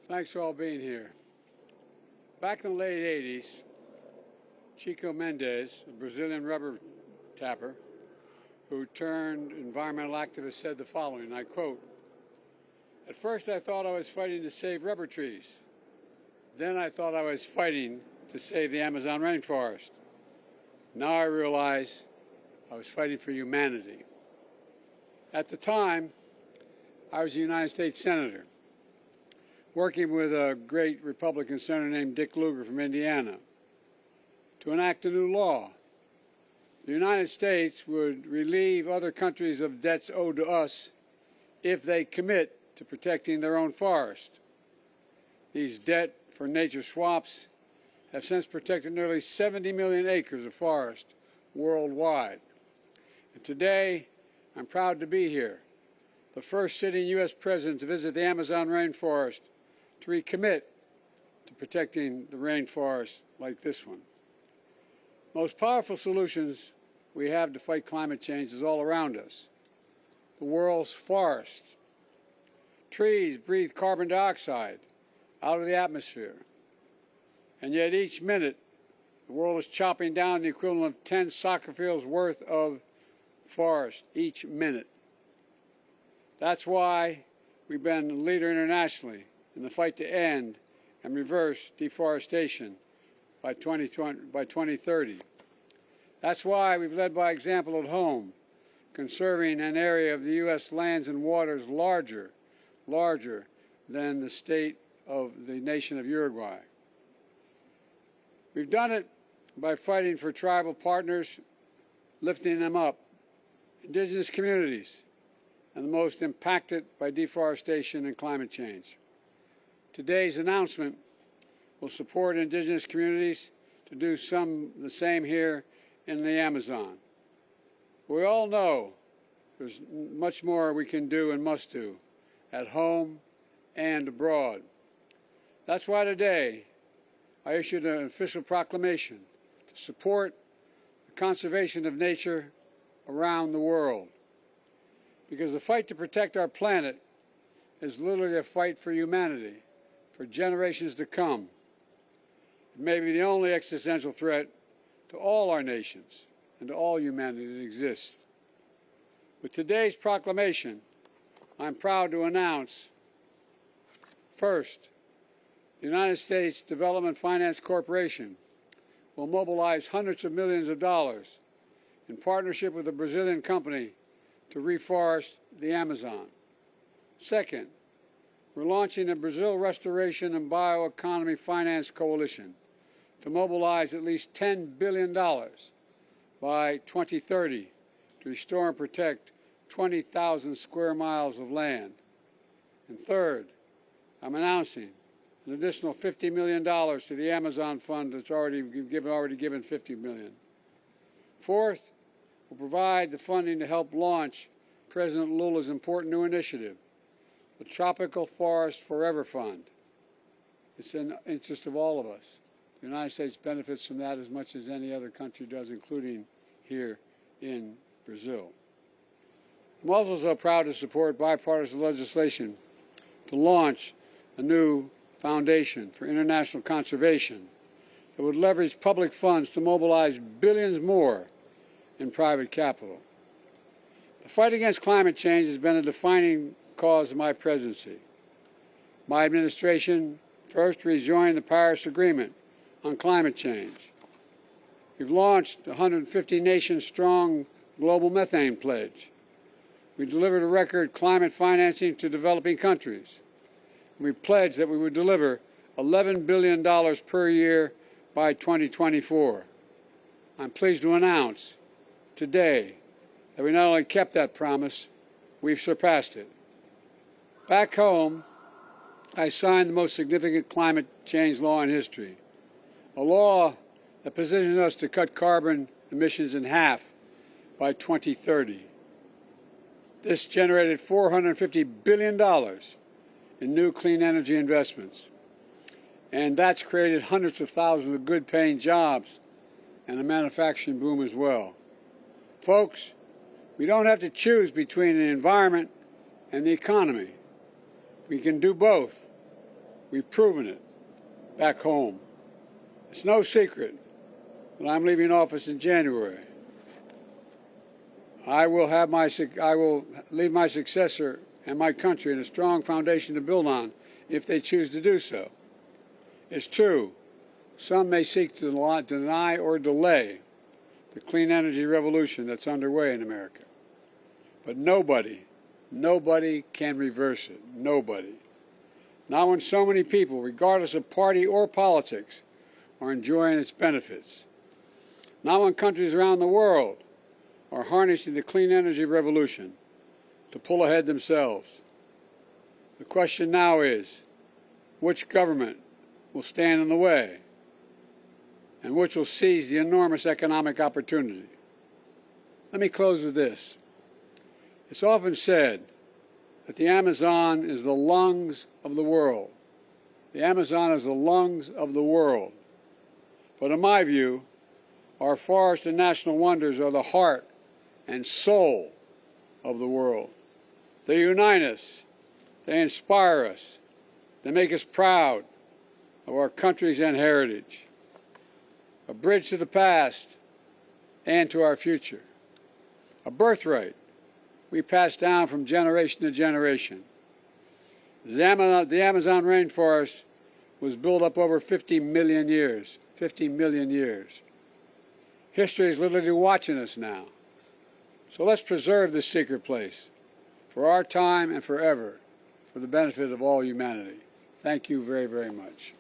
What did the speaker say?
Thanks for all being here. Back in the late 80s, Chico Mendes, a Brazilian rubber tapper, who turned environmental activist, said the following, and I quote, "At first I thought I was fighting to save rubber trees. Then I thought I was fighting to save the Amazon rainforest. Now I realize I was fighting for humanity." At the time, I was a United States Senator, working with a great Republican senator named Dick Lugar from Indiana to enact a new law. The United States would relieve other countries of debts owed to us if they commit to protecting their own forest. These debt for nature swaps have since protected nearly 70 million acres of forest worldwide. And today, I'm proud to be here, the first sitting U.S. president to visit the Amazon rainforest to recommit to protecting the rainforest like this one. Most powerful solutions we have to fight climate change is all around us. The world's forests. Trees breathe carbon dioxide out of the atmosphere. And yet each minute, the world is chopping down the equivalent of 10 soccer fields worth of forest each minute. That's why we've been a leader internationally in the fight to end and reverse deforestation by 2030. That's why we've led by example at home, conserving an area of the U.S. lands and waters larger than the state of the nation of Uruguay. We've done it by fighting for tribal partners, lifting them up, indigenous communities, and the most impacted by deforestation and climate change. Today's announcement will support indigenous communities to do the same here in the Amazon. We all know there's much more we can do and must do at home and abroad. That's why today I issued an official proclamation to support the conservation of nature around the world. Because the fight to protect our planet is literally a fight for humanity, for generations to come. It may be the only existential threat to all our nations and to all humanity that exists. With today's proclamation, I'm proud to announce, first, the United States Development Finance Corporation will mobilize hundreds of millions of dollars in partnership with a Brazilian company to reforest the Amazon. Second, we're launching a Brazil Restoration and Bioeconomy Finance Coalition to mobilize at least $10 billion by 2030 to restore and protect 20,000 square miles of land. And third, I'm announcing an additional $50 million to the Amazon Fund that's already given $50 million. Fourth, we'll provide the funding to help launch President Lula's important new initiative, the Tropical Forest Forever Fund. It's in the interest of all of us. The United States benefits from that as much as any other country does, including here in Brazil. I'm also so proud to support bipartisan legislation to launch a new foundation for international conservation that would leverage public funds to mobilize billions more in private capital. The fight against climate change has been a defining cause of my presidency. My administration first rejoined the Paris Agreement on climate change. We've launched a 150-nation-strong global methane pledge. We delivered a record climate financing to developing countries. We pledged that we would deliver $11 billion per year by 2024. I'm pleased to announce today that we not only kept that promise, we've surpassed it. Back home, I signed the most significant climate change law in history, a law that positions us to cut carbon emissions in half by 2030. This generated $450 billion in new clean energy investments, and that's created hundreds of thousands of good-paying jobs and a manufacturing boom as well. Folks, we don't have to choose between the environment and the economy. We can do both. We've proven it back home. It's no secret that I'm leaving office in January. I will leave my successor and my country in a strong foundation to build on if they choose to do so. It's true, some may seek to deny or delay the clean energy revolution that's underway in America. But nobody can reverse it. Nobody. Not when so many people, regardless of party or politics, are enjoying its benefits. Not when countries around the world are harnessing the clean energy revolution to pull ahead themselves. The question now is, which government will stand in the way and which will seize the enormous economic opportunity? Let me close with this. It's often said that the Amazon is the lungs of the world. The Amazon is the lungs of the world. But in my view, our forests and national wonders are the heart and soul of the world. They unite us, they inspire us, they make us proud of our countries and heritage, a bridge to the past and to our future, a birthright we pass down from generation to generation. The Amazon rainforest was built up over 50 million years. 50 million years. History is literally watching us now. So let's preserve this secret place for our time and forever, for the benefit of all humanity. Thank you very, very much.